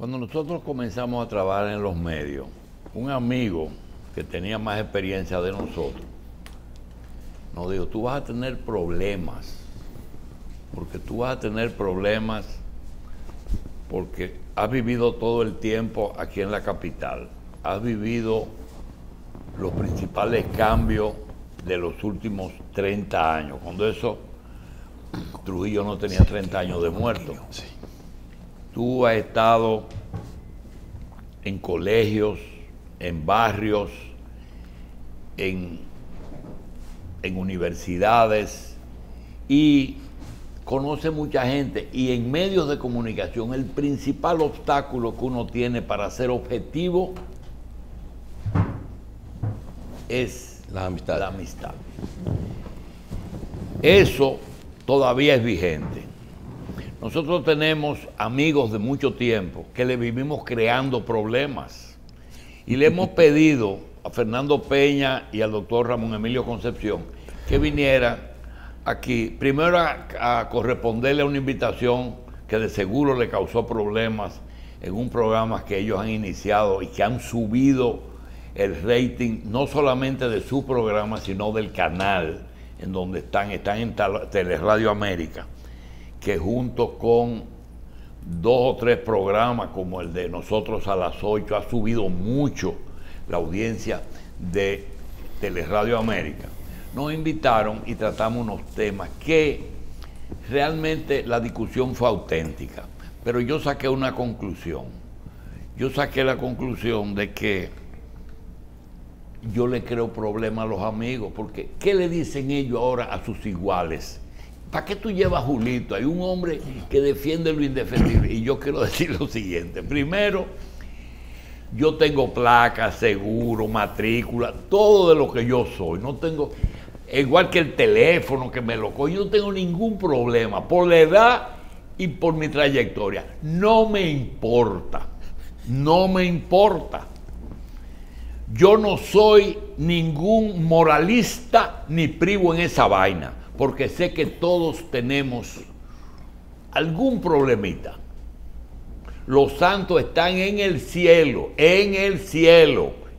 Cuando nosotros comenzamos a trabajar en los medios, un amigo que tenía más experiencia de nosotros nos dijo: tú vas a tener problemas, porque tú vas a tener problemas porque has vivido todo el tiempo aquí en la capital, has vivido los principales cambios de los últimos 30 años, cuando eso Trujillo no tenía 30 años de muerto. Sí. Tú has estado en colegios, en barrios, en universidades, y conoce mucha gente, y en medios de comunicación el principal obstáculo que uno tiene para ser objetivo es la amistad. Eso todavía es vigente. Nosotros tenemos amigos de mucho tiempo que le vivimos creando problemas, y le hemos pedido a Fernando Peña y al doctor Ramón Emilio Concepción que vinieran aquí, primero a corresponderle a una invitación que de seguro le causó problemas en un programa que ellos han iniciado y que han subido el rating no solamente de su programa, sino del canal en donde están en Teleradio América, que junto con 2 o 3 programas como el de Nosotros a las 8 ha subido mucho la audiencia de Teleradio América. Nos invitaron y tratamos unos temas que realmente la discusión fue auténtica, pero yo saqué una conclusión. Yo saqué la conclusión de que yo le creo problemas a los amigos, porque ¿qué le dicen ellos ahora a sus iguales? ¿Para qué tú llevas a Julito? Hay un hombre que defiende lo indefendible. Y yo quiero decir lo siguiente. Primero, yo tengo placa, seguro, matrícula, todo de lo que yo soy. No tengo, igual que el teléfono que me lo cojo, yo no tengo ningún problema por la edad y por mi trayectoria. No me importa. No me importa. Yo no soy ningún moralista ni privo en esa vaina, porque sé que todos tenemos algún problemita. Los santos están en el cielo,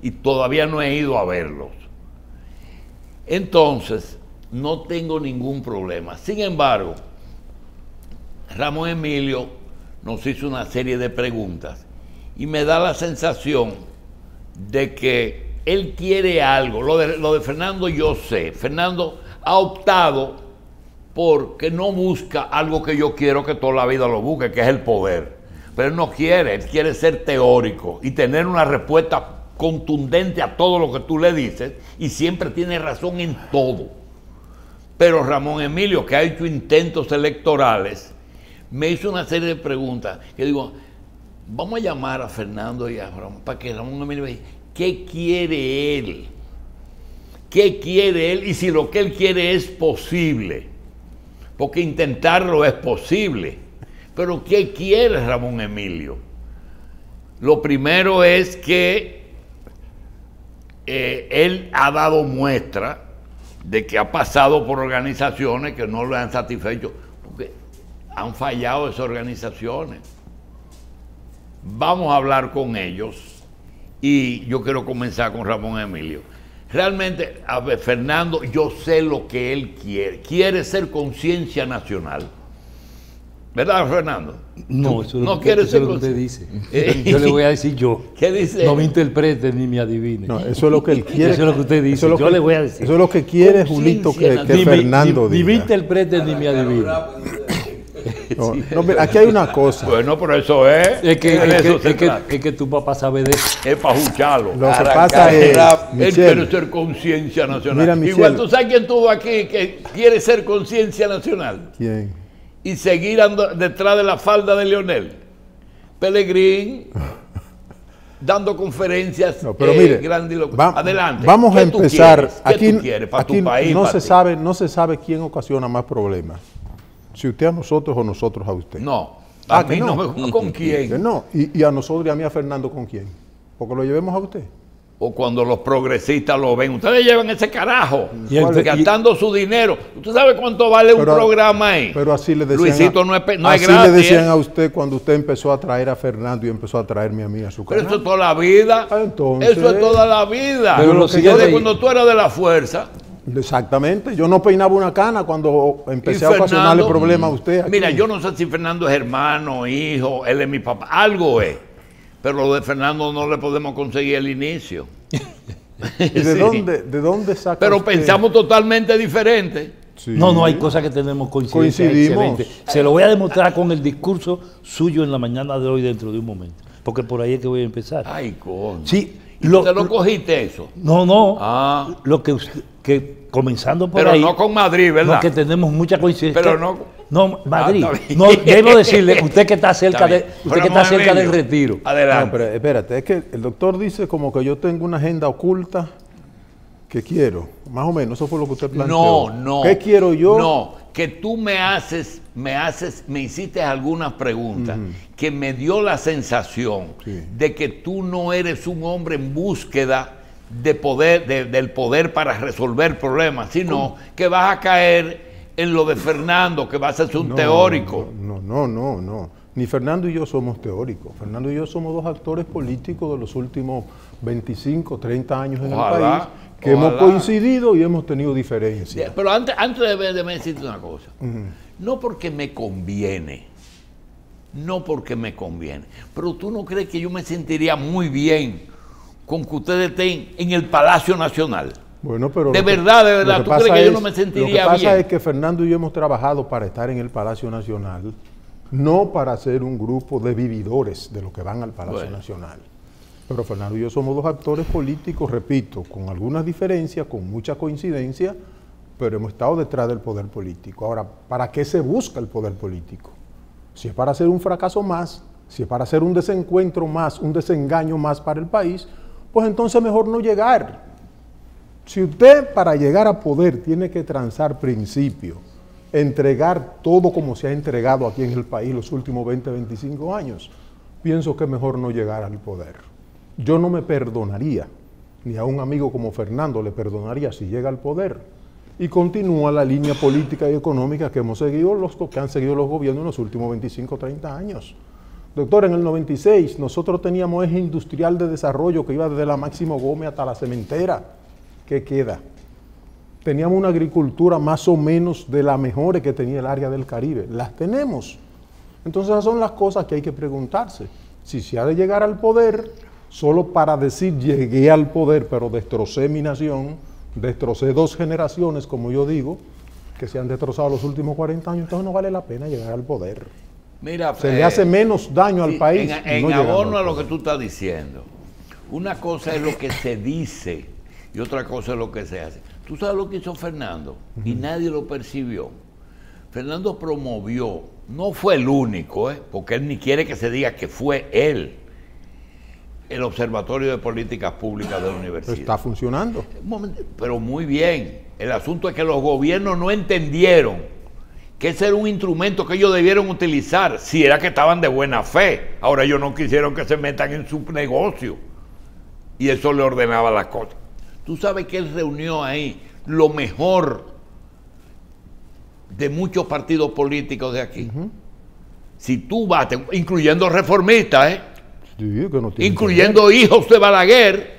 y todavía no he ido a verlos. Entonces, no tengo ningún problema. Sin embargo, Ramón Emilio nos hizo una serie de preguntas y me da la sensación de que él quiere algo. Lo de Fernando yo sé. Fernando ha optado porque no busca algo que yo quiero que toda la vida lo busque, que es el poder. Pero él no quiere, él quiere ser teórico y tener una respuesta contundente a todo lo que tú le dices, y siempre tiene razón en todo. Pero Ramón Emilio, que ha hecho intentos electorales, me hizo una serie de preguntas que digo, vamos a llamar a Fernando y a Ramón para que Ramón Emilio me diga qué quiere él. ¿Qué quiere él? Y si lo que él quiere es posible. Porque intentarlo es posible. Pero ¿qué quiere Ramón Emilio? Lo primero es que él ha dado muestra de que ha pasado por organizaciones que no lo han satisfecho, porque han fallado esas organizaciones. Vamos a hablar con ellos, y yo quiero comenzar con Ramón Emilio. Realmente, a ver, Fernando, yo sé lo que él quiere. Quiere ser conciencia nacional. ¿Verdad, Fernando? No, eso no quiere ser lo que usted dice. Yo le voy a decir yo. ¿Qué dice? No me interprete ni me adivine. No, eso es lo que él quiere. Eso es lo que usted dice. Yo le voy a decir. Eso es lo que quiere Julito que Fernando diga. Ni me interprete ni me adivine. No, no, mira, aquí hay una cosa. Bueno, pero eso es. Es que tu papá sabe de eso. Es para jucharlo. Lo que pasa es, él quiere ser conciencia nacional. Mira, igual, ¿tú sabes quién tuvo aquí que quiere ser conciencia nacional? ¿Quién? Y seguir detrás de la falda de Leonel. Pelegrín, dando conferencias grandilocuentes. Adelante. Vamos a empezar. ¿Qué tú quieres para tu país? No se sabe quién ocasiona más problemas. Si usted a nosotros o nosotros a usted. No. A mí no me gusta. ¿Con quién? No. Y a nosotros y a mí a Fernando, ¿con quién? Porque lo llevemos a usted. o cuando los progresistas lo ven. Ustedes llevan ese carajo, gastando su dinero. ¿Usted sabe cuánto vale un programa ahí? Pero así le decían, Luisito, no es así gratis. Le decían a usted cuando usted empezó a traer a Fernando y empezó a traerme a mí a su canal. Pero eso es toda la vida. Entonces, eso es toda la vida. Pero desde cuando tú eras de la fuerza. Exactamente. Yo no peinaba una cana cuando empecé a ocasionarle problemas a usted aquí. Mira, yo no sé si Fernando es hermano, hijo, él es mi papá. Algo es. Pero lo de Fernando no le podemos conseguir el inicio. ¿Y de dónde saca Pero usted? Pensamos totalmente diferente. Sí. No, hay cosas que tenemos coincidimos. Se lo voy a demostrar con el discurso suyo en la mañana de hoy dentro de un momento. Porque por ahí es que voy a empezar. Ay, coño. Sí. ¿Usted lo cogiste eso? No. Ah. Lo que comenzando por pero ahí. Pero no con Madrid, ¿verdad? No, que tenemos mucha coincidencia. Pero no. No, Madrid. No, debo decirle, usted que está cerca del retiro. Adelante. No, pero espérate, es que el doctor dice como que yo tengo una agenda oculta que quiero. Más o menos, eso fue lo que usted planteó. No. ¿Qué quiero yo? No, que tú me hiciste algunas preguntas que me dio la sensación de que tú no eres un hombre en búsqueda de poder, del poder para resolver problemas, sino que vas a caer en lo de Fernando, que vas a ser un teórico. No. Ni Fernando y yo somos teóricos. Fernando y yo somos dos actores políticos de los últimos 25, 30 años en el país, que hemos coincidido y hemos tenido diferencias. Pero antes de decirte una cosa, no porque me conviene, pero tú no crees que yo me sentiría muy bien con que ustedes estén en el Palacio Nacional. Bueno, pero de verdad, ¿tú crees que yo no me sentiría bien? Lo que pasa es que Fernando y yo hemos trabajado para estar en el Palacio Nacional, no para ser un grupo de vividores de los que van al Palacio Nacional. Pero Fernando y yo somos dos actores políticos, repito, con algunas diferencias, con mucha coincidencia, pero hemos estado detrás del poder político. Ahora, ¿para qué se busca el poder político? Si es para hacer un fracaso más, si es para hacer un desencuentro más, un desengaño más para el país, pues entonces mejor no llegar. Si usted para llegar a poder tiene que transar principios, entregar todo como se ha entregado aquí en el país los últimos 20, 25 años, pienso que mejor no llegar al poder. Yo no me perdonaría, ni a un amigo como Fernando le perdonaría si llega al poder y continúa la línea política y económica que hemos seguido, que han seguido los gobiernos en los últimos 25, 30 años. Doctor, en el 96 nosotros teníamos eje industrial de desarrollo que iba desde la Máximo Gómez hasta la cementera. ¿Qué queda? Teníamos una agricultura más o menos de las mejores que tenía el área del Caribe. Las tenemos. Entonces esas son las cosas que hay que preguntarse. Si se ha de llegar al poder, solo para decir llegué al poder, pero destrocé mi nación, destrocé 2 generaciones, como yo digo, que se han destrozado los últimos 40 años, entonces no vale la pena llegar al poder. Mira, se le hace menos daño al país. En abono a lo que tú estás diciendo, una cosa es lo que se dice y otra cosa es lo que se hace. Tú sabes lo que hizo Fernando y nadie lo percibió. Fernando promovió, no fue el único, porque él ni quiere que se diga que fue él, el Observatorio de Políticas Públicas de la Universidad. Está funcionando. Pero muy bien. El asunto es que los gobiernos no entendieron que ese era un instrumento que ellos debieron utilizar si era que estaban de buena fe. Ahora ellos no quisieron que se metan en su negocio y eso le ordenaba las cosas. Tú sabes que él reunió ahí lo mejor de muchos partidos políticos de aquí. Si tú vas, incluyendo reformistas, sí, que no incluyendo hijos de Balaguer.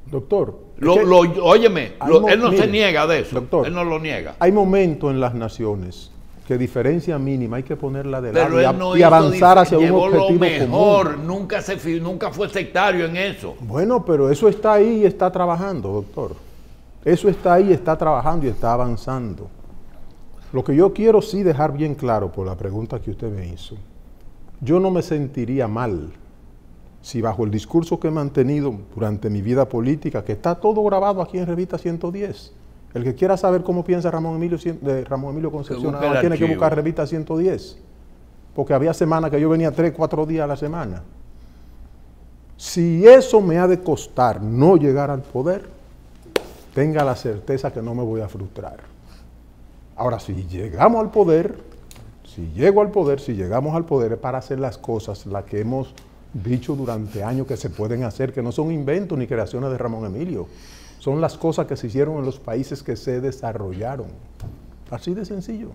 Doctor. Óyeme, él no se niega de eso. Doctor, él no lo niega. Hay momentos en las naciones que diferencia mínima hay que ponerla de lado no y avanzar hacia un objetivo lo mejor, común. Nunca fue sectario en eso. Bueno, pero eso está ahí y está trabajando, doctor. Eso está ahí, está trabajando y está avanzando. Lo que yo quiero sí dejar bien claro por la pregunta que usted me hizo, yo no me sentiría mal si bajo el discurso que he mantenido durante mi vida política, que está todo grabado aquí en Revista 110, el que quiera saber cómo piensa Ramón Emilio Concepción, ahora tiene que buscar Revista 110, porque había semanas que yo venía 3, 4 días a la semana. Si eso me ha de costar no llegar al poder, tenga la certeza que no me voy a frustrar. Ahora, si llegamos al poder, si llegamos al poder es para hacer las cosas, las que hemos dicho durante años que se pueden hacer, que no son inventos ni creaciones de Ramón Emilio. Son las cosas que se hicieron en los países que se desarrollaron. Así de sencillo.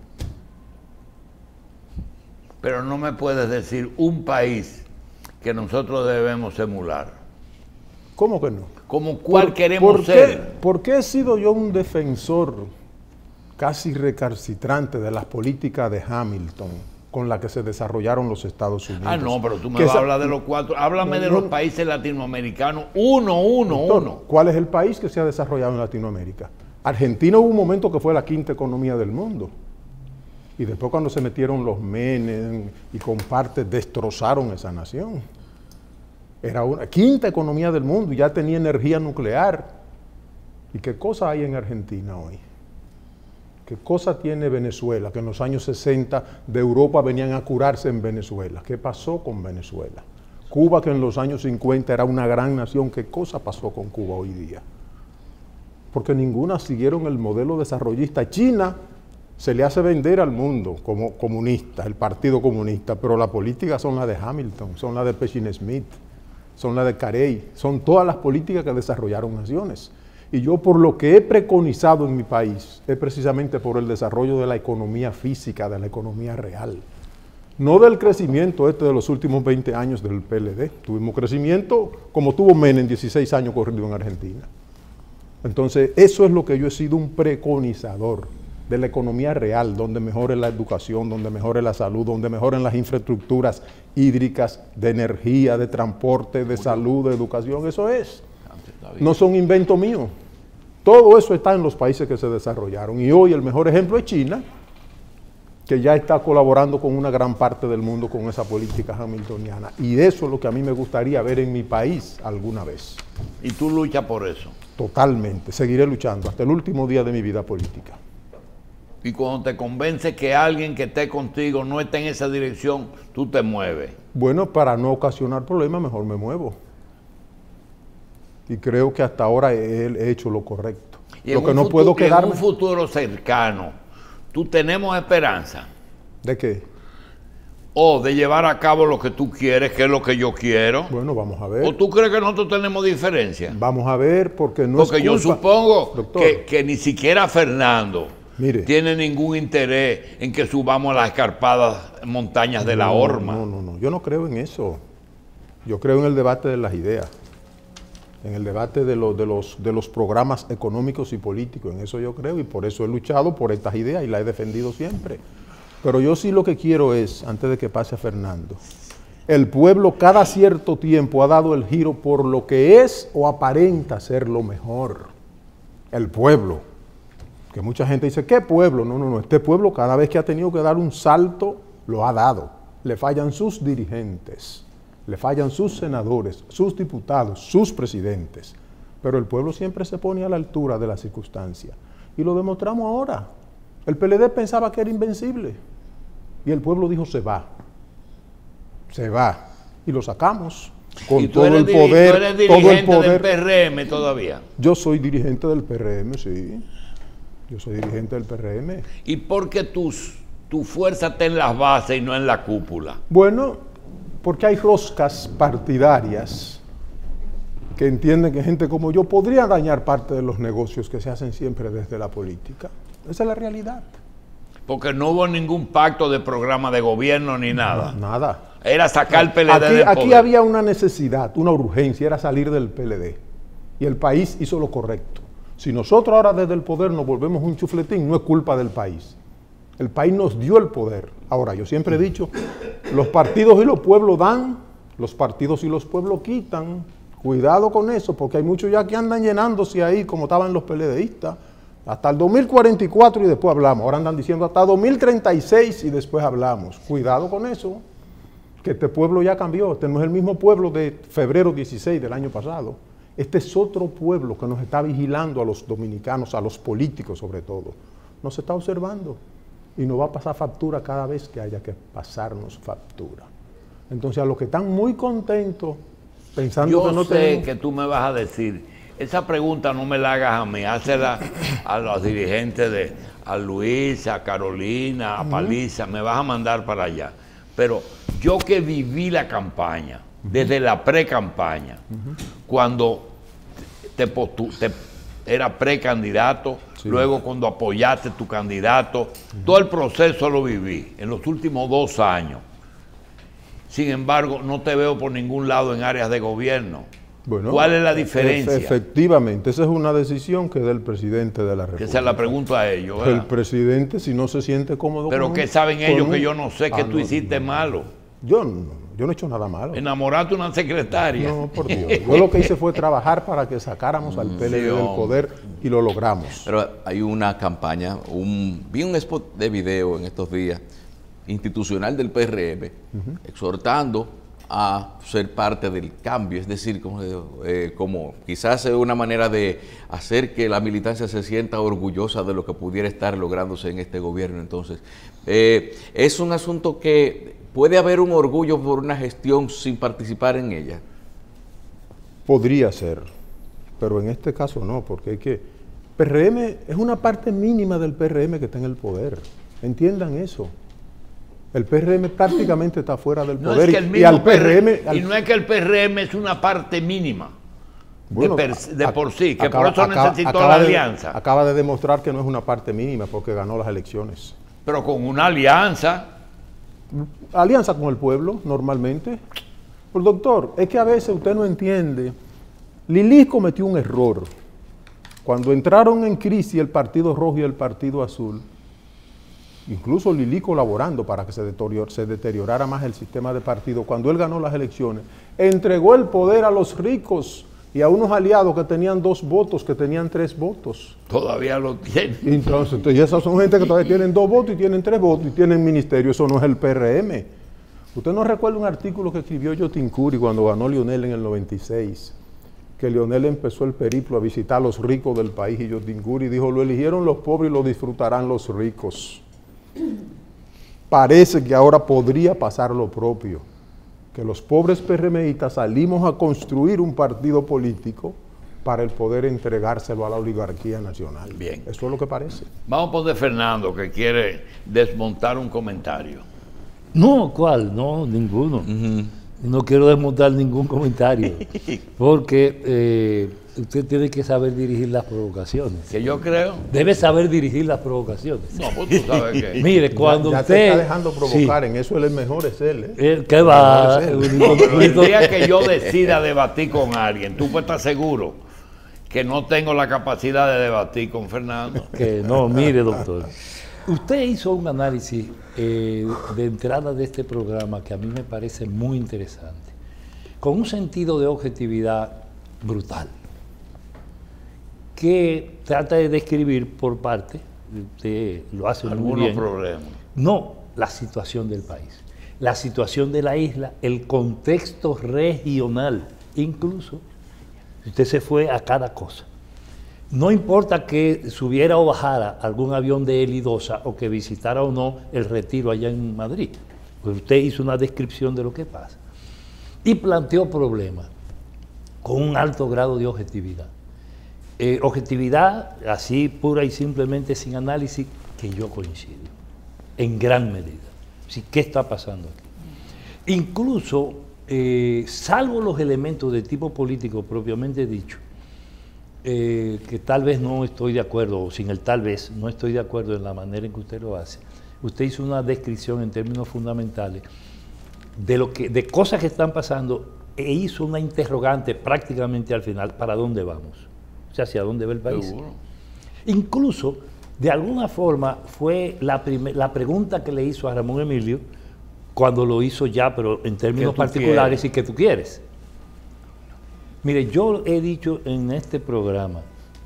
Pero no me puedes decir un país que nosotros debemos emular. ¿Cómo que no? ¿Como cuál queremos ser? ¿Por qué he sido yo un defensor casi recalcitrante de las políticas de Hamilton con las que se desarrollaron los Estados Unidos? Ah, no, pero tú me vas a hablar de los cuatro. Háblame de los países latinoamericanos. Uno. ¿Cuál es el país que se ha desarrollado en Latinoamérica? Argentina hubo un momento que fue la quinta economía del mundo. Y después cuando se metieron los Menem y compartes, destrozaron esa nación. Era una quinta economía del mundo y ya tenía energía nuclear. ¿Y qué cosa hay en Argentina hoy? ¿Qué cosa tiene Venezuela? Que en los años 60 de Europa venían a curarse en Venezuela. ¿Qué pasó con Venezuela? Cuba, que en los años 50 era una gran nación. ¿Qué cosa pasó con Cuba hoy día? Porque ninguna siguieron el modelo desarrollista. China se le hace vender al mundo como comunista, el Partido Comunista, pero la política son las de Hamilton, son las de Pechin-Smith, son las de Carey, son todas las políticas que desarrollaron naciones. Y yo por lo que he preconizado en mi país es precisamente por el desarrollo de la economía física, de la economía real. No del crecimiento de los últimos 20 años del PLD. Tuvimos crecimiento como tuvo Menem 16 años corrido en Argentina. Entonces, eso es lo que yo he sido un preconizador de la economía real, donde mejore la educación, donde mejore la salud, donde mejoren las infraestructuras hídricas, de energía, de transporte, de salud, de educación. Eso es. No son inventos míos. Todo eso está en los países que se desarrollaron. Y hoy el mejor ejemplo es China, que ya está colaborando con una gran parte del mundo con esa política hamiltoniana. Y eso es lo que a mí me gustaría ver en mi país alguna vez. ¿Y tú luchas por eso? Totalmente. Seguiré luchando hasta el último día de mi vida política. Y cuando te convence que alguien que esté contigo no está en esa dirección, tú te mueves. Bueno, para no ocasionar problemas, mejor me muevo. Y creo que hasta ahora he hecho lo correcto. Y lo que no puedo quedarme. En un futuro cercano, ¿tú tenemos esperanza? ¿De qué? O de llevar a cabo lo que tú quieres, que es lo que yo quiero. Bueno, vamos a ver. ¿O tú crees que nosotros tenemos diferencia? Vamos a ver, porque no porque es culpa. Yo supongo que ni siquiera Fernando tiene ningún interés en que subamos a las escarpadas montañas de la Horma. No, yo no creo en eso. Yo creo en el debate de las ideas, en el debate de los programas económicos y políticos. En eso yo creo y por eso he luchado por estas ideas y las he defendido siempre. Pero yo sí lo que quiero es, antes de que pase a Fernando, el pueblo cada cierto tiempo ha dado el giro por lo que es o aparenta ser lo mejor. El pueblo. Que mucha gente dice, ¿qué pueblo? No, este pueblo cada vez que ha tenido que dar un salto, lo ha dado. Le fallan sus dirigentes, le fallan sus senadores, sus diputados, sus presidentes. Pero el pueblo siempre se pone a la altura de la circunstancia. Y lo demostramos ahora. El PLD pensaba que era invencible. Y el pueblo dijo, se va. Se va. Y lo sacamos. Con todo el poder. ¿Tú eres dirigente del PRM todavía? Yo soy dirigente del PRM, sí. Yo soy dirigente del PRM. ¿Y por qué tu fuerza está en las bases y no en la cúpula? Bueno, porque hay roscas partidarias que entienden que gente como yo podría dañar parte de los negocios que se hacen siempre desde la política. Esa es la realidad. Porque no hubo ningún pacto de programa de gobierno ni nada. No, nada. Era sacar el PLD del poder. Aquí había una necesidad, una urgencia, era salir del PLD. Y el país hizo lo correcto. Si nosotros ahora desde el poder nos volvemos un chufletín, no es culpa del país. El país nos dio el poder. Ahora, yo siempre he dicho, los partidos y los pueblos dan, los partidos y los pueblos quitan. Cuidado con eso, porque hay muchos ya que andan llenándose ahí, como estaban los PLDistas, hasta el 2044 y después hablamos. Ahora andan diciendo hasta 2036 y después hablamos. Cuidado con eso, que este pueblo ya cambió. Este no es el mismo pueblo de febrero 16 del año pasado. Este es otro pueblo que nos está vigilando a los dominicanos, a los políticos sobre todo. Nos está observando y nos va a pasar factura cada vez que haya que pasarnos factura. Entonces a los que están muy contentos, pensando que no tenemos... Yo sé que tú me vas a decir, esa pregunta no me la hagas a mí, hácela a los dirigentes a Luis, a Carolina, a Paliza, me vas a mandar para allá. Pero yo que viví la campaña, desde la pre-campaña, cuando era precandidato, luego cuando apoyaste tu candidato, todo el proceso lo viví en los últimos 2 años. Sin embargo, no te veo por ningún lado en áreas de gobierno. Bueno, ¿cuál es la diferencia? Efectivamente, esa es una decisión que da el presidente de la República. Que se la pregunto a ellos, ¿verdad? El presidente, si no se siente cómodo... Pero ¿qué saben ellos que yo no sé que tú hiciste malo? Yo no he hecho nada malo. ¿Enamorarte una secretaria? No, por Dios. Yo lo que hice fue trabajar para que sacáramos al PLD del poder y lo logramos. Pero hay una campaña, vi un spot de video en estos días, institucional del PRM, exhortando a ser parte del cambio, es decir, como quizás una manera de hacer que la militancia se sienta orgullosa de lo que pudiera estar lográndose en este gobierno. Entonces, es un asunto que puede haber un orgullo por una gestión sin participar en ella. Podría ser, pero en este caso no, porque es que PRM es una parte mínima del PRM que está en el poder. Entiendan eso. El PRM prácticamente está fuera del poder. Es que y al PRM... Y no es que el PRM es una parte mínima, bueno, de por sí, que por eso necesitó la alianza. Acaba de demostrar que no es una parte mínima porque ganó las elecciones. Pero con una alianza. Alianza con el pueblo, normalmente. Pues doctor, es que a veces usted no entiende. Lili cometió un error. Cuando entraron en crisis el Partido Rojo y el Partido Azul, incluso Lili colaborando para que se deteriorara más el sistema de partido, cuando él ganó las elecciones, entregó el poder a los ricos y a unos aliados que tenían 2 votos, que tenían 3 votos. Todavía lo tienen. Entonces, esas son gente que todavía tienen 2 votos y tienen 3 votos y tienen ministerio. Eso no es el PRM. ¿Usted no recuerda un artículo que escribió Yotin Curi cuando ganó Lionel en el 96? Que Lionel empezó el periplo a visitar a los ricos del país y Yotin Curi dijo, lo eligieron los pobres y lo disfrutarán los ricos. Parece que ahora podría pasar lo propio, que los pobres PRMistas salimos a construir un partido político para el poder entregárselo a la oligarquía nacional. Bien. Eso es lo que parece. Vamos a poner Fernando, que quiere desmontar un comentario. No, ¿cuál? No, ninguno. No quiero desmontar ningún comentario, porque usted tiene que saber dirigir las provocaciones. Que yo creo. Debe saber dirigir las provocaciones. No, pues tú sabes que. Mire, cuando ya usted... se está dejando provocar, sí. En eso el mejor es él. ¿Qué va? El día que yo decida debatir con alguien, tú puedes estar seguro que no tengo la capacidad de debatir con Fernando. Que no, mire, doctor. Usted hizo un análisis de entrada de este programa que a mí me parece muy interesante, con un sentido de objetividad brutal, que trata de describir por parte, usted lo hace muy bien, problemas. No, la situación del país, la situación de la isla, el contexto regional, incluso usted se fue a cada cosa. No importa que subiera o bajara algún avión de Elidosa o que visitara o no el Retiro allá en Madrid, pues usted hizo una descripción de lo que pasa y planteó problemas con un alto grado de objetividad. Objetividad así pura y simplemente sin análisis, que yo coincido en gran medida. Sí, ¿qué está pasando aquí? Incluso, salvo los elementos de tipo político propiamente dicho, que tal vez no estoy de acuerdo, o sin el tal vez, no estoy de acuerdo en la manera en que usted lo hace. Usted hizo una descripción en términos fundamentales de cosas que están pasando e hizo una interrogante prácticamente al final, ¿para dónde vamos? O sea, ¿hacia dónde va el país? Seguro. Incluso, de alguna forma, fue la pregunta que le hizo a Ramón Emilio, cuando lo hizo ya, pero en términos particulares, y que tú quieres. Mire, yo he dicho en este programa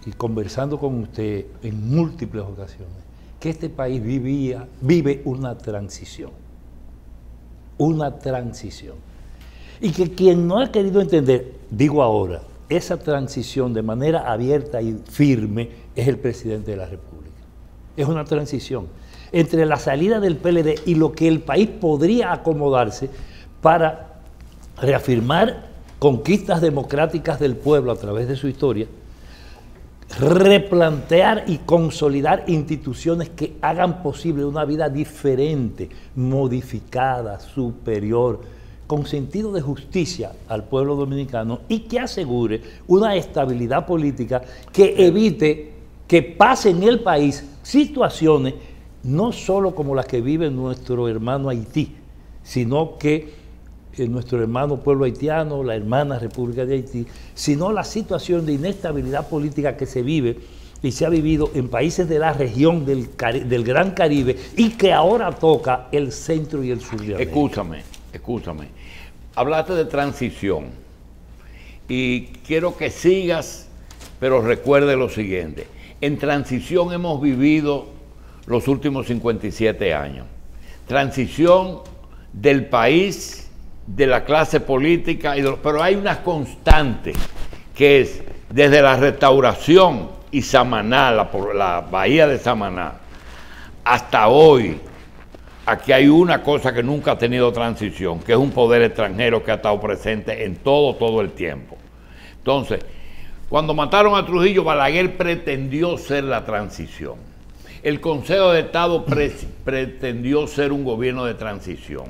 y conversando con usted en múltiples ocasiones que este país vive una transición. Una transición. Y que quien no ha querido entender, digo ahora, esa transición de manera abierta y firme es el presidente de la República. Es una transición entre la salida del PLD y lo que el país podría acomodarse para reafirmar conquistas democráticas del pueblo a través de su historia, replantear y consolidar instituciones que hagan posible una vida diferente, modificada, superior, con sentido de justicia al pueblo dominicano y que asegure una estabilidad política que evite que pase en el país situaciones no solo como las que vive nuestro hermano Haití, sino que nuestro hermano pueblo haitiano, la hermana República de Haití, sino la situación de inestabilidad política que se vive y se ha vivido en países de la región del Gran Caribe y que ahora toca el centro y el sur de América. Escúchame. Hablaste de transición y quiero que sigas, pero recuerde lo siguiente. En transición hemos vivido los últimos 57 años. Transición del país, de la clase política, pero hay una constante que es desde la Restauración y Samaná, la bahía de Samaná, hasta hoy. Aquí hay una cosa que nunca ha tenido transición, que es un poder extranjero que ha estado presente en todo el tiempo. Entonces, cuando mataron a Trujillo, Balaguer pretendió ser la transición. El Consejo de Estado pretendió ser un gobierno de transición.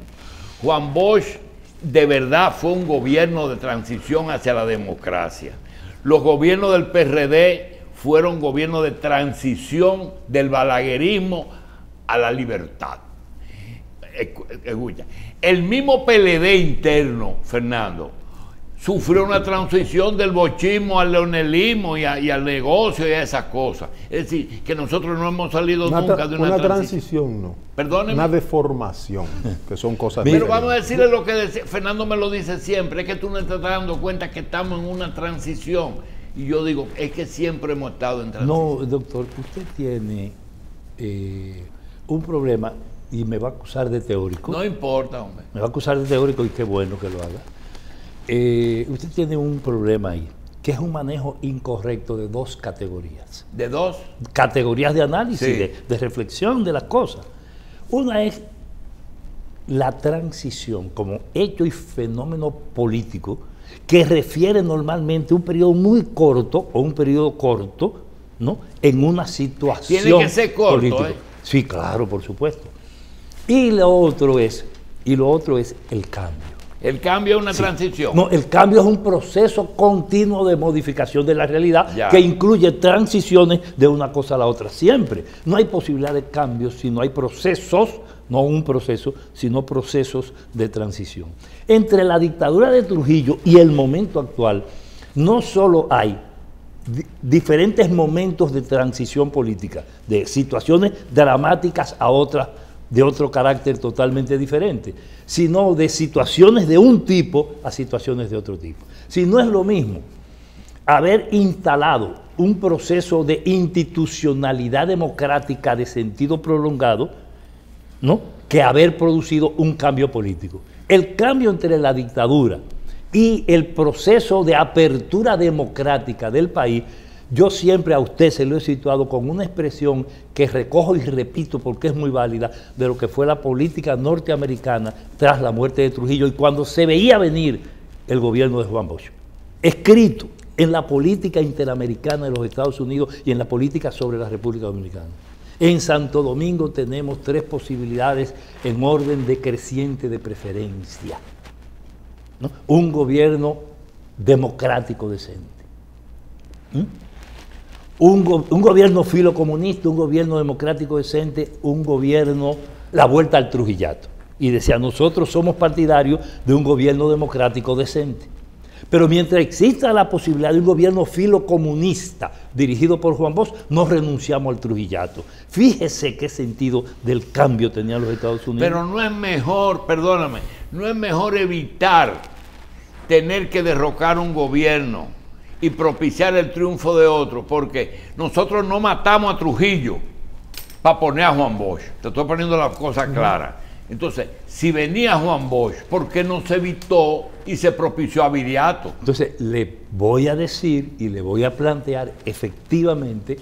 Juan Bosch de verdad fue un gobierno de transición hacia la democracia. Los gobiernos del PRD fueron gobiernos de transición del balaguerismo a la libertad. Escucha, el mismo PLD interno, Fernando, sufrió una transición del bochismo al leonelismo y al negocio y a esas cosas. Es decir, que nosotros no hemos salido nunca de una transición. No. Perdóneme. Una deformación, que son cosas Pero diferentes. vamos a decirle lo que decía, Fernando me lo dice siempre, es que tú no te estás dando cuenta que estamos en una transición. Y yo digo, es que siempre hemos estado en transición. No, doctor, usted tiene un problema y me va a acusar de teórico. No importa, hombre. Me va a acusar de teórico y qué bueno que lo haga. Usted tiene un problema ahí, que es un manejo incorrecto de dos categorías. ¿De dos? Categorías de análisis, Sí. de reflexión de las cosas. Una es la transición como hecho y fenómeno político que refiere normalmente a un periodo muy corto o un periodo corto, ¿no?, en una situación Tiene que ser corto, política. Sí, claro, por supuesto. Y lo otro es el cambio. El cambio es una transición. No, el cambio es un proceso continuo de modificación de la realidad Ya. que incluye transiciones de una cosa a la otra. Siempre. No hay posibilidad de cambio si no hay procesos, no un proceso, sino procesos de transición. Entre la dictadura de Trujillo y el momento actual, no solo hay diferentes momentos de transición política, de situaciones dramáticas a otras de otro carácter totalmente diferente, sino de situaciones de un tipo a situaciones de otro tipo. Si no es lo mismo haber instalado un proceso de institucionalidad democrática de sentido prolongado, ¿no?, que haber producido un cambio político. El cambio entre la dictadura y el proceso de apertura democrática del país, yo siempre a usted se lo he situado con una expresión que recojo y repito porque es muy válida, de lo que fue la política norteamericana tras la muerte de Trujillo y cuando se veía venir el gobierno de Juan Bosch. Escrito en la política interamericana de los Estados Unidos y en la política sobre la República Dominicana. En Santo Domingo tenemos 3 posibilidades en orden decreciente de preferencia, ¿no? Un gobierno democrático decente. Un gobierno filocomunista, un gobierno democrático decente, un gobierno, la vuelta al trujillato. Y decía, nosotros somos partidarios de un gobierno democrático decente. Pero mientras exista la posibilidad de un gobierno filocomunista dirigido por Juan Bosch, no renunciamos al trujillato. Fíjese qué sentido del cambio tenían los Estados Unidos. Pero no es mejor, perdóname, no es mejor evitar tener que derrocar un gobierno y propiciar el triunfo de otro, porque nosotros no matamos a Trujillo para poner a Juan Bosch. Te estoy poniendo las cosas claras. Entonces, si venía Juan Bosch, ¿por qué no se evitó y se propició a Viriato? Entonces, le voy a decir y le voy a plantear efectivamente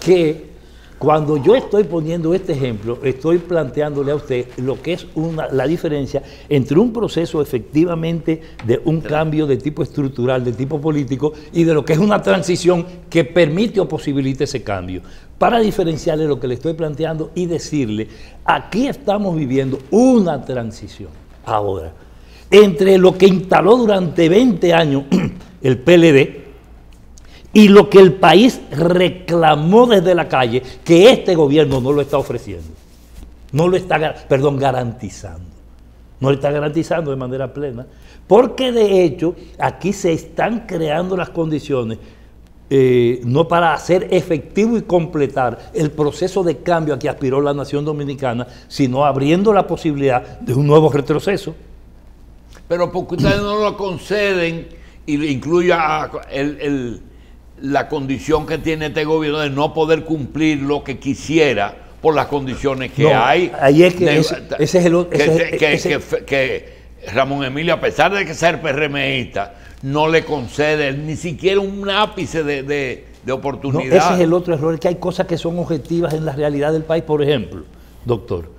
que cuando yo estoy poniendo este ejemplo, estoy planteándole a usted lo que es la diferencia entre un proceso efectivamente de un cambio de tipo estructural, de tipo político, y de lo que es una transición que permite o posibilita ese cambio. Para diferenciarle lo que le estoy planteando y decirle, aquí estamos viviendo una transición. Ahora, entre lo que instaló durante 20 años el PLD y lo que el país reclamó desde la calle, que este gobierno no lo está ofreciendo, no lo está, garantizando, no lo está garantizando de manera plena, porque de hecho aquí se están creando las condiciones no para hacer efectivo y completar el proceso de cambio a que aspiró la nación dominicana, sino abriendo la posibilidad de un nuevo retroceso. Pero porque ustedes no lo conceden y incluya la condición que tiene este gobierno de no poder cumplir lo que quisiera por las condiciones que hay. Ahí es que ese es el que Ramón Emilio, a pesar de que ser PRMista, no le concede ni siquiera un ápice de oportunidad. No, ese es el otro error, que hay cosas que son objetivas en la realidad del país. Por ejemplo, doctor,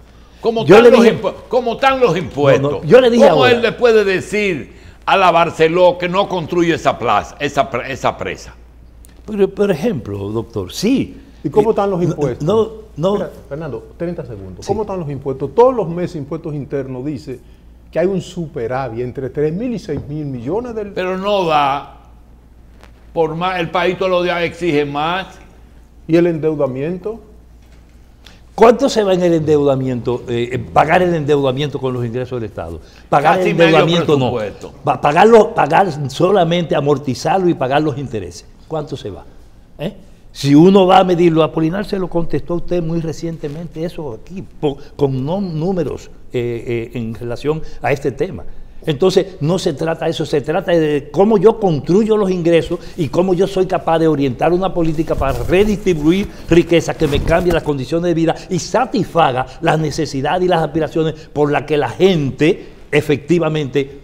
¿cómo están los impuestos? Yo le dije ¿Cómo ahora, él le puede decir a la Barceló que no construye esa presa? Por ejemplo, doctor, sí. ¿Y cómo están los impuestos? Mira, Fernando, 30 segundos. Sí. ¿Cómo están los impuestos? Todos los meses impuestos internos dice que hay un superávit entre 3.000 y 6.000 millones del... Pero no da, por más, el país todos los días exige más. ¿Y el endeudamiento? ¿Cuánto se va en el endeudamiento? Pagar el endeudamiento con los ingresos del Estado. Pagar Casi el endeudamiento medio no. presupuesto. Pagar solamente, amortizarlo y pagar los intereses. ¿Cuánto se va? Si uno va a medirlo, Apolinar se lo contestó a usted muy recientemente, eso aquí, con números en relación a este tema. Entonces, no se trata de eso, se trata de cómo yo construyo los ingresos y cómo yo soy capaz de orientar una política para redistribuir riqueza que me cambie las condiciones de vida y satisfaga las necesidades y las aspiraciones por las que la gente efectivamente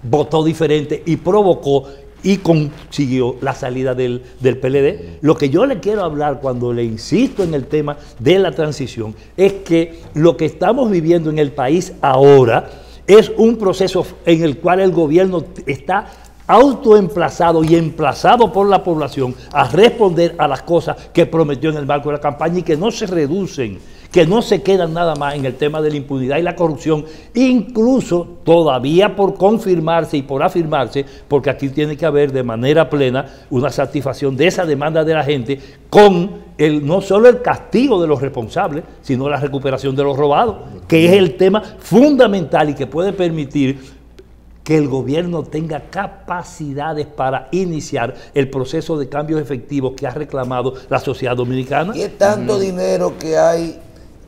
votó diferente y provocó y consiguió la salida del PLD. Lo que yo le quiero hablar cuando le insisto en el tema de la transición es que lo que estamos viviendo en el país ahora es un proceso en el cual el gobierno está autoemplazado y emplazado por la población a responder a las cosas que prometió en el marco de la campaña y que no se reducen, que no se quedan nada más en el tema de la impunidad y la corrupción, incluso todavía por confirmarse y por afirmarse, porque aquí tiene que haber de manera plena una satisfacción de esa demanda de la gente con no solo el castigo de los responsables, sino la recuperación de los robados, que es el tema fundamental y que puede permitir que el gobierno tenga capacidades para iniciar el proceso de cambios efectivos que ha reclamado la sociedad dominicana. Y es tanto dinero que hay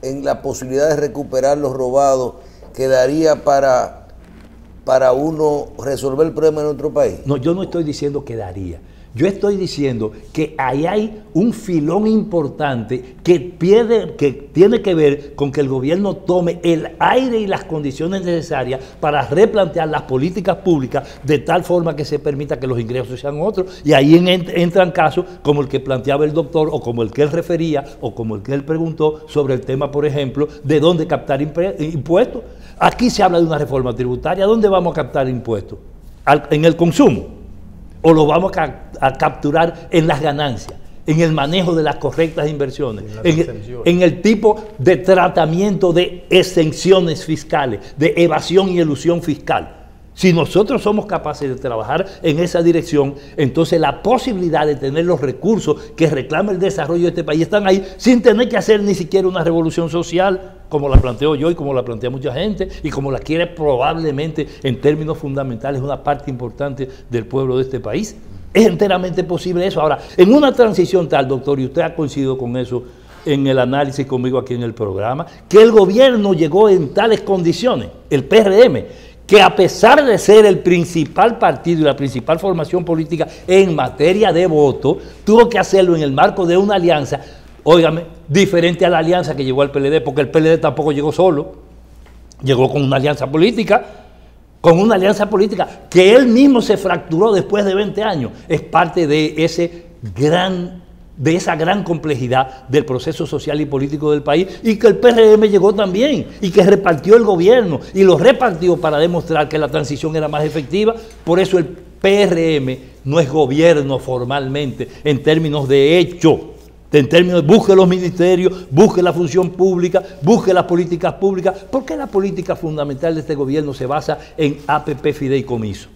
en la posibilidad de recuperar los robados que daría para uno resolver el problema en nuestro país. No, yo no estoy diciendo que daría. Yo estoy diciendo que ahí hay un filón importante que tiene que ver con que el gobierno tome el aire y las condiciones necesarias para replantear las políticas públicas de tal forma que se permita que los ingresos sean otros. Y ahí entran casos como el que planteaba el doctor o como el que él refería o como el que él preguntó sobre el tema, por ejemplo, de dónde captar impuestos. Aquí se habla de una reforma tributaria. ¿Dónde vamos a captar impuestos? ¿En el consumo? ¿O lo vamos a capturar en las ganancias, en el manejo de las correctas inversiones, en el tipo de tratamiento de exenciones fiscales, de evasión y elusión fiscal? Si nosotros somos capaces de trabajar en esa dirección, entonces la posibilidad de tener los recursos que reclama el desarrollo de este país están ahí sin tener que hacer ni siquiera una revolución social, como la planteo yo y como la plantea mucha gente y como la quiere probablemente en términos fundamentales una parte importante del pueblo de este país. Es enteramente posible eso. Ahora, en una transición tal, doctor, y usted ha coincidido con eso en el análisis conmigo aquí en el programa, que el gobierno llegó en tales condiciones, el PRM, que a pesar de ser el principal partido y la principal formación política en materia de voto, tuvo que hacerlo en el marco de una alianza, óigame, diferente a la alianza que llegó al PLD, porque el PLD tampoco llegó solo, llegó con una alianza política, que él mismo se fracturó después de 20 años. Es parte de esa gran complejidad del proceso social y político del país, y que el PRM llegó también, y que repartió el gobierno, y lo repartió para demostrar que la transición era más efectiva. Por eso el PRM no es gobierno formalmente, en términos de hecho, En términos de busque los ministerios, busque la función pública, busque las políticas públicas. ¿Por qué la política fundamental de este gobierno se basa en APP fideicomiso?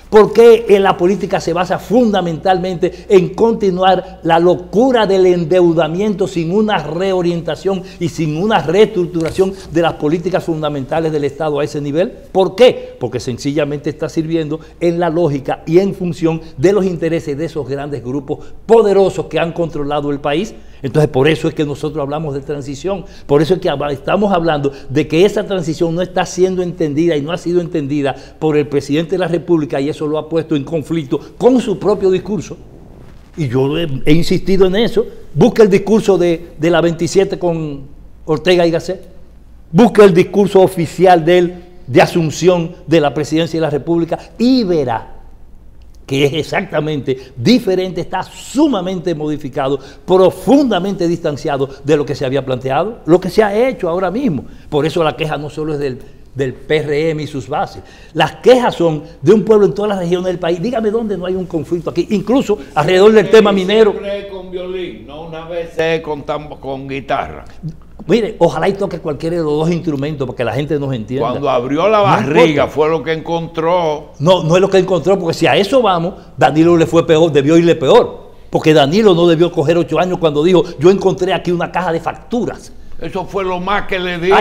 ¿Por qué en la política se basa fundamentalmente en continuar la locura del endeudamiento sin una reorientación y sin una reestructuración de las políticas fundamentales del Estado a ese nivel? ¿Por qué? Porque sencillamente está sirviendo en la lógica y en función de los intereses de esos grandes grupos poderosos que han controlado el país. Entonces, por eso es que nosotros hablamos de transición, por eso es que estamos hablando de que esa transición no está siendo entendida y no ha sido entendida por el presidente de la República, y eso lo ha puesto en conflicto con su propio discurso. Y yo he insistido en eso. Busque el discurso de la 27 con Ortega y Gasset, busque el discurso oficial de él de asunción de la presidencia de la República y verá que es exactamente diferente, está sumamente modificado, profundamente distanciado de lo que se había planteado, lo que se ha hecho ahora mismo. Por eso la queja no solo es del PRM y sus bases. Las quejas son de un pueblo en todas las regiones del país. Dígame dónde no hay un conflicto aquí, incluso alrededor del tema minero. Siempre con violín, no una vez con guitarra. Mire, ojalá y toque cualquiera de los dos instrumentos para que la gente nos entienda. Cuando abrió la barriga fue lo que encontró. No es lo que encontró, porque si a eso vamos, Danilo le fue peor, debió irle peor. Porque Danilo no debió coger 8 años cuando dijo, yo encontré aquí una caja de facturas. Eso fue lo más que le dijo.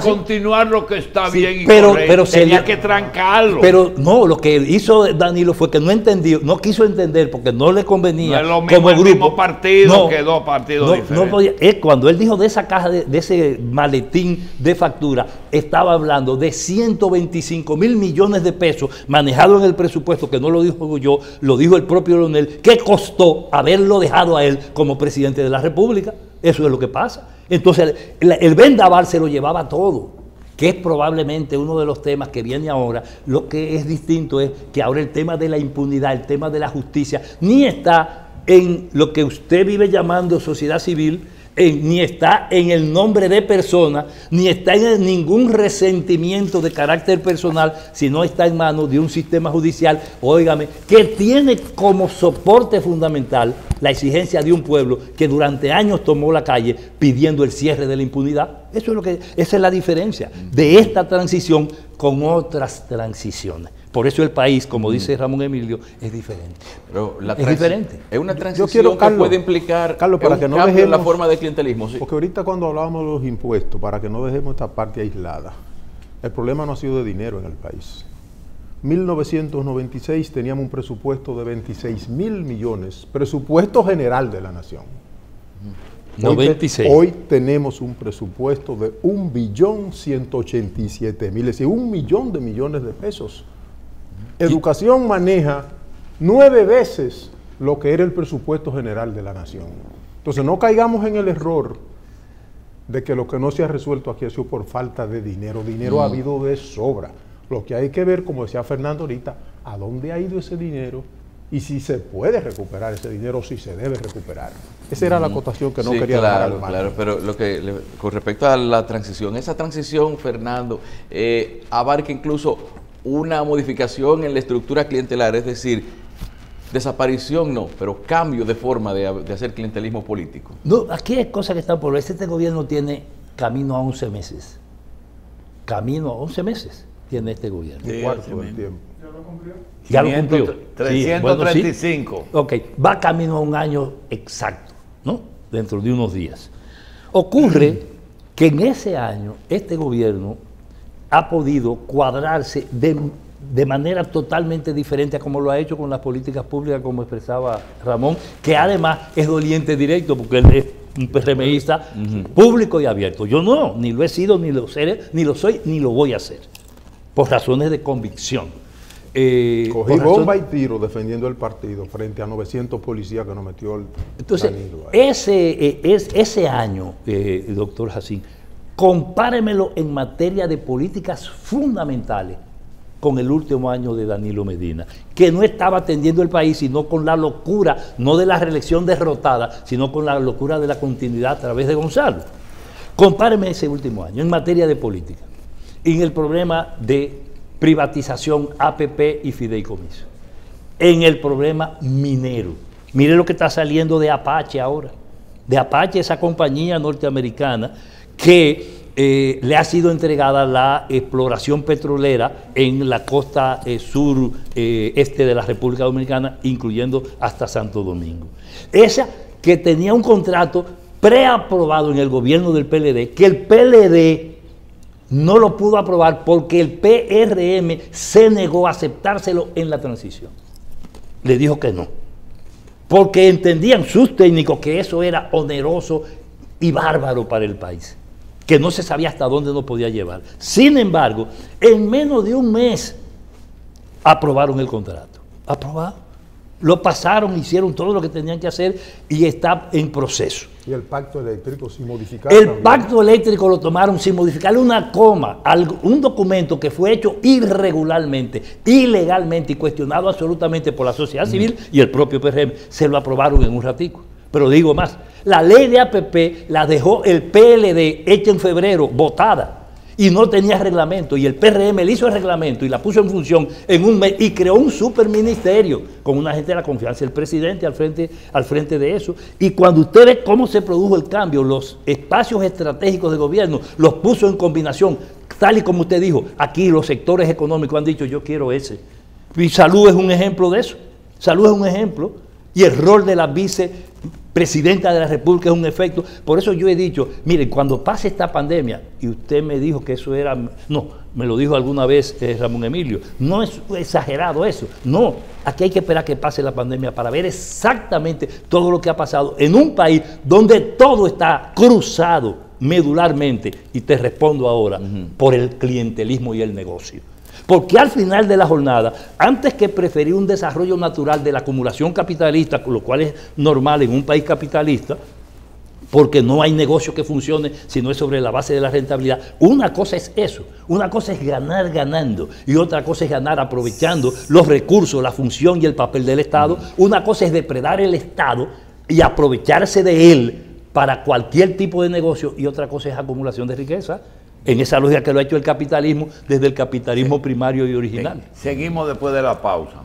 Continuar lo que está bien y correcto. Tenía que trancarlo. Pero no, lo que hizo Danilo fue que no entendió, no quiso entender porque no le convenía. No es lo mismo como el grupo. mismo partido que dos partidos diferentes. No podía, cuando él dijo de esa caja, de ese maletín de factura, estaba hablando de 125.000 millones de pesos manejados en el presupuesto, que no lo dijo yo, lo dijo el propio Leonel, que costó haberlo dejado a él como presidente de la República. Eso es lo que pasa. Entonces, el vendaval se lo llevaba todo, que es probablemente uno de los temas que viene ahora. Lo que es distinto es que ahora el tema de la impunidad, el tema de la justicia, ni está en lo que usted vive llamando sociedad civil, ni está en el nombre de persona, ni está en ningún resentimiento de carácter personal, sino está en manos de un sistema judicial, óigame, que tiene como soporte fundamental la exigencia de un pueblo que durante años tomó la calle pidiendo el cierre de la impunidad. Esa es la diferencia de esta transición con otras transiciones. Por eso el país, como dice Ramón Emilio, es diferente. Pero es diferente. Es una transición que puede implicar Carlos, para que no cambio dejemos, en la forma de clientelismo. Sí. Porque ahorita cuando hablábamos de los impuestos, para que no dejemos esta parte aislada, el problema no ha sido de dinero en el país. 1996 teníamos un presupuesto de 26.000 millones, presupuesto general de la nación. 96. Hoy tenemos un presupuesto de 1.187.000, es decir, 1 millón de millones de pesos. Educación maneja 9 veces lo que era el presupuesto general de la nación. Entonces no caigamos en el error de que lo que no se ha resuelto aquí ha sido por falta de dinero. Dinero ha habido de sobra. Lo que hay que ver, como decía Fernando ahorita, a dónde ha ido ese dinero y si se puede recuperar ese dinero o si se debe recuperar. Esa era la acotación que no quería dejar al margen. Claro, pero con respecto a la transición, esa transición, Fernando, abarca incluso una modificación en la estructura clientelar, es decir, desaparición no, pero cambio de forma de hacer clientelismo político. No, aquí hay cosas que están por ver. Este gobierno tiene camino a 11 meses. Camino a 11 meses tiene este gobierno. Un cuarto del tiempo. Ya lo cumplió. 335. Sí, bueno, sí. Ok, va camino a un año exacto, ¿no? Dentro de unos días. Ocurre que en ese año este gobierno ha podido cuadrarse de manera totalmente diferente a como lo ha hecho con las políticas públicas, como expresaba Ramón, que además es doliente directo, porque él es un PRMista público y abierto. Yo no, ni lo he sido, ni lo seré, ni lo soy, ni lo voy a hacer, por razones de convicción. Cogí bomba y tiro defendiendo el partido frente a 900 policías que nos metió el Entonces, Danilo. ese año, doctor Jacín, compáremelo en materia de políticas fundamentales con el último año de Danilo Medina, que no estaba atendiendo el país, sino con la locura, no de la reelección derrotada, sino con la locura de la continuidad a través de Gonzalo. Compáreme ese último año en materia de política, en el problema de privatización, APP y fideicomiso, en el problema minero. Mire lo que está saliendo de Apache ahora. de Apache, esa compañía norteamericana que le ha sido entregada la exploración petrolera en la costa sur este de la República Dominicana, incluyendo hasta Santo Domingo. Esa que tenía un contrato preaprobado en el gobierno del PLD, que el PLD no lo pudo aprobar porque el PRM se negó a aceptárselo en la transición. Le dijo que no. Porque entendían sus técnicos que eso era oneroso y bárbaro para el país, que no se sabía hasta dónde lo podía llevar. Sin embargo, en menos de un mes aprobaron el contrato. Aprobado. Lo pasaron, hicieron todo lo que tenían que hacer y está en proceso. Y el pacto eléctrico sin modificar. El pacto eléctrico lo tomaron sin modificarle una coma, un documento que fue hecho irregularmente, ilegalmente y cuestionado absolutamente por la sociedad civil y el propio PRM. Se lo aprobaron en un ratico. Pero digo más, la ley de APP la dejó el PLD hecha en febrero, votada, y no tenía reglamento, y el PRM le hizo el reglamento y la puso en función en un mes y creó un superministerio con una gente de la confianza del presidente al frente de eso. Y cuando usted ve cómo se produjo el cambio, los espacios estratégicos de gobierno los puso en combinación, tal y como usted dijo, aquí los sectores económicos han dicho yo quiero ese. Y Salud es un ejemplo de eso. Salud es un ejemplo. Y el rol de la vicepresidenta de la República es un efecto. Por eso yo he dicho, miren, cuando pase esta pandemia, y usted me dijo que eso era, no, me lo dijo alguna vez Ramón Emilio, no es exagerado eso, no, aquí hay que esperar que pase la pandemia para ver exactamente todo lo que ha pasado en un país donde todo está cruzado medularmente, y te respondo ahora, por el clientelismo y el negocio. Porque al final de la jornada, antes que preferir un desarrollo natural de la acumulación capitalista, lo cual es normal en un país capitalista, porque no hay negocio que funcione si no es sobre la base de la rentabilidad. Una cosa es eso, una cosa es ganar ganando y otra cosa es ganar aprovechando los recursos, la función y el papel del Estado. Una cosa es depredar el Estado y aprovecharse de él para cualquier tipo de negocio, y otra cosa es acumulación de riqueza. En esa lógica que lo ha hecho el capitalismo desde el capitalismo primario y original. Seguimos después de la pausa.